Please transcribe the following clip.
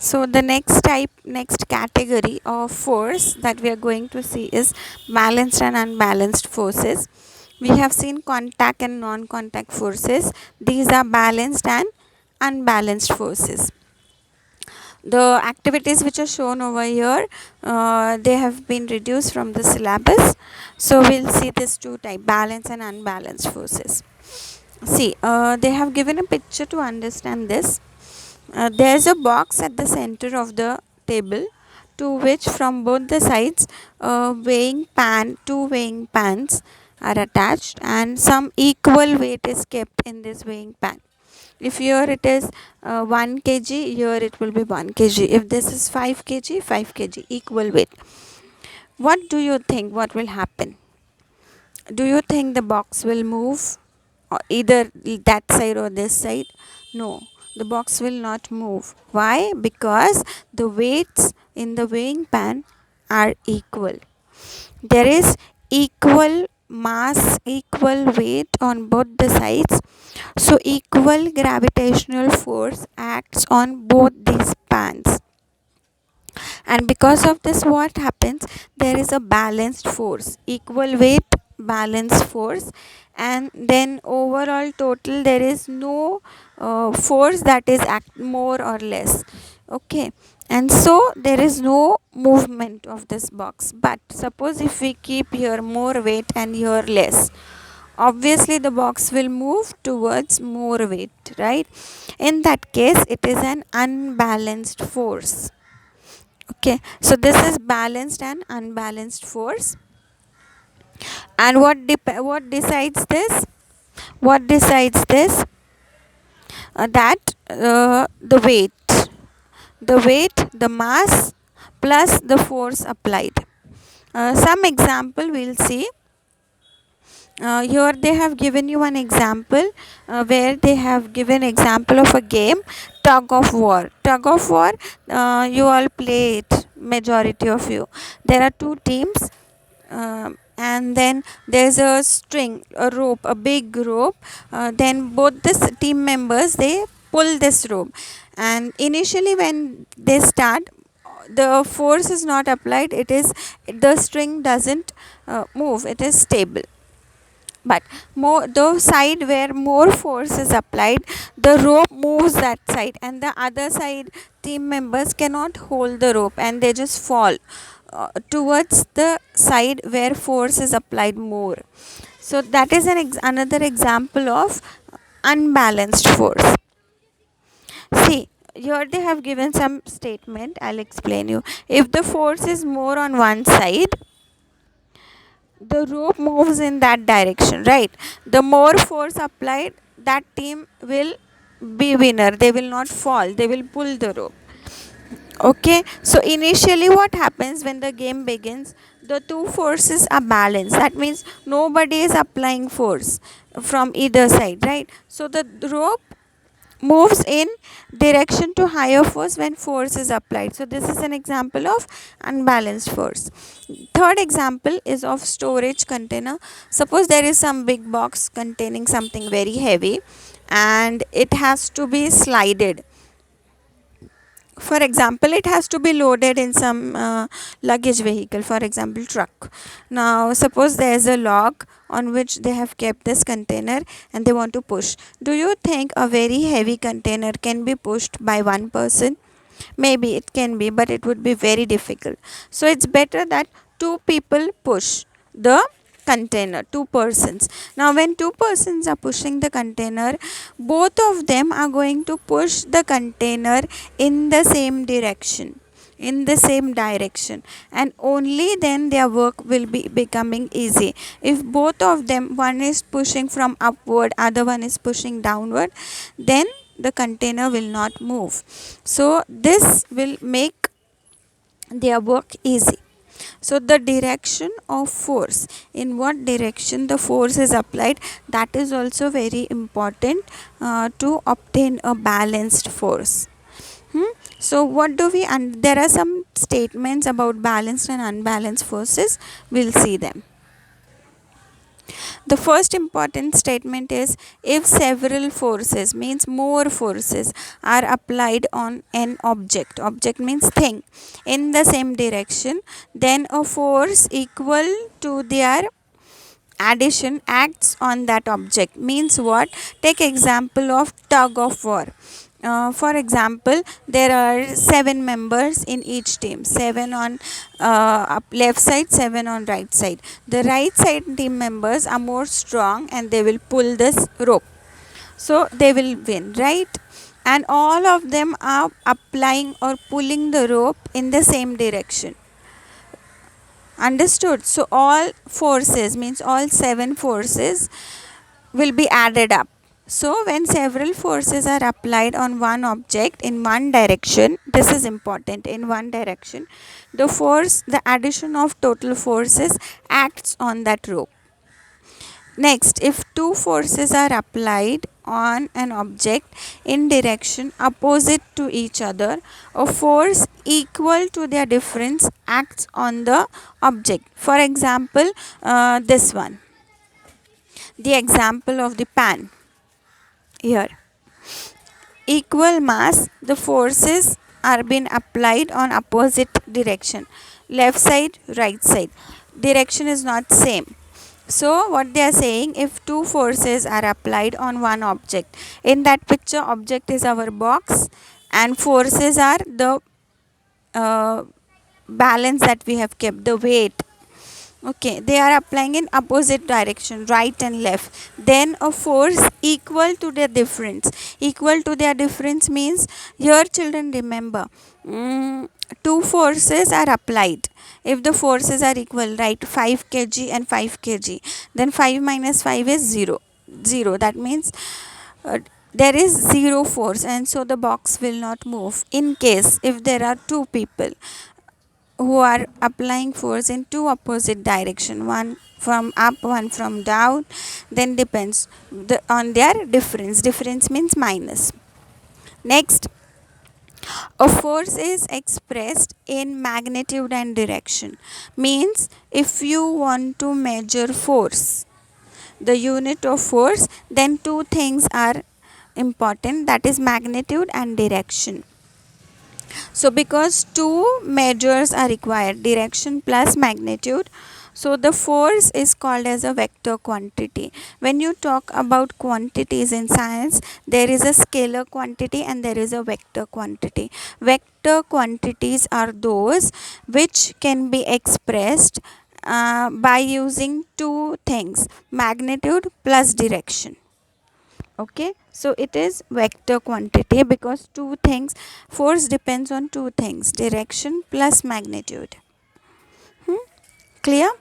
So the next category of force that we are going to see is balanced and unbalanced forces. We have seen contact and non-contact forces. These are balanced and unbalanced forces. The activities which are shown over here, they have been reduced from the syllabus. So we'll see this two type, balanced and unbalanced forces. See, they have given a picture to understand this. There's a box at the center of the table, to which from both the sides two weighing pans are attached, and some equal weight is kept in this weighing pan. If here it is 1 kg, here it will be 1 kg. If this is 5 kg, 5 kg, equal weight. What do you think? What will happen? Do you think the box will move either that side or this side? No, the box will not move. Why? Because the weights in the weighing pan are equal. There is equal mass, equal weight on both the sides. So equal gravitational force acts on both these pans. And because of this, what happens? There is a balanced force, equal weight, balanced force, and then overall total there is no force that is more or less. Okay, and so there is no movement of this box. But suppose if we keep here more weight and here less, obviously the box will move towards more weight, right? In that case, it is an unbalanced force. Okay, so this is balanced and unbalanced force. And what decides this? What decides this? That the weight, the mass plus the force applied. Some example we'll see. Here they have given you an example where they have given example of a game, tug of war. Tug of war, you all play it, majority of you. There are two teams, and then there's a string, a rope, a big rope. Then both the team members, they pull this rope, and initially when they start, the force is not applied. It is, the string doesn't move, it is stable. But more, the side where more force is applied, the rope moves that side, and the other side team members cannot hold the rope, and they just fall towards the side where force is applied more. So that is another example of unbalanced force. See, here they have given some statement. I'll explain you. If the force is more on one side, the rope moves in that direction, right? The more force applied, that team will be winner. They will not fall, they will pull the rope. Okay, so initially what happens when the game begins? The two forces are balanced. That means nobody is applying force from either side, right? So the rope moves in direction to higher force when force is applied. So this is an example of unbalanced force. Third example is of storage container. Suppose there is some big box containing something very heavy, and it has to be slided. For example, it has to be loaded in some luggage vehicle, for example truck. Now suppose there is a log on which they have kept this container and they want to push. Do you think a very heavy container can be pushed by one person? Maybe it can be, but it would be very difficult. So it's better that two people push the container, two persons. Now when two persons are pushing the container, both of them are going to push the container in the same direction, and only then their work will be becoming easy. If both of them, one is pushing from upward, other one is pushing downward, then the container will not move. So this will make their work easy. So the direction of force, in what direction the force is applied, that is also very important to obtain a balanced force. So what do we, and there are some statements about balanced and unbalanced forces. We'll see them. The first important statement is if several forces means more forces are applied on an object means thing in the same direction, then a force equal to their addition acts on that object. Means what? Take example of tug of war. For example, there are 7 members in each team, 7 on up left side, 7 on right side. The right side team members are more strong and they will pull this rope, so they will win, right? And all of them are applying or pulling the rope in the same direction. Understood? So all forces means all 7 forces will be added up. So when several forces are applied on one object in one direction, this is important, in one direction, the addition of total forces acts on that rope. Next, if 2 forces are applied on an object in direction opposite to each other, a force equal to their difference acts on the object. For example, this one, the example of the pan here. Equal mass, the forces are being applied on opposite direction, left side, right side. Direction is not same. So what they are saying, if 2 forces are applied on one object, in that picture object is our box and forces are the balance that we have kept, the weight. Okay, they are applying in opposite direction, right and left. Then a force equal to their difference. Equal to their difference means, here children remember, 2 forces are applied. If the forces are equal, right, 5 kg and 5 kg, then 5 minus 5 is 0. 0. That means there is 0 force, and so the box will not move. In case if there are 2 people who are applying force in 2 opposite direction, one from up, one from down, then depends on their difference. Difference means minus. Next, a force is expressed in magnitude and direction. Means if you want to measure force, the unit of force, then 2 things are important, that is magnitude and direction. So because 2 measures are required, direction plus magnitude, so the force is called as a vector quantity. When you talk about quantities in science, there is a scalar quantity and there is a vector quantity. Vector quantities are those which can be expressed by using 2 things, magnitude plus direction. Okay, so it is vector quantity because 2 things, force depends on 2 things, direction plus magnitude. Clear?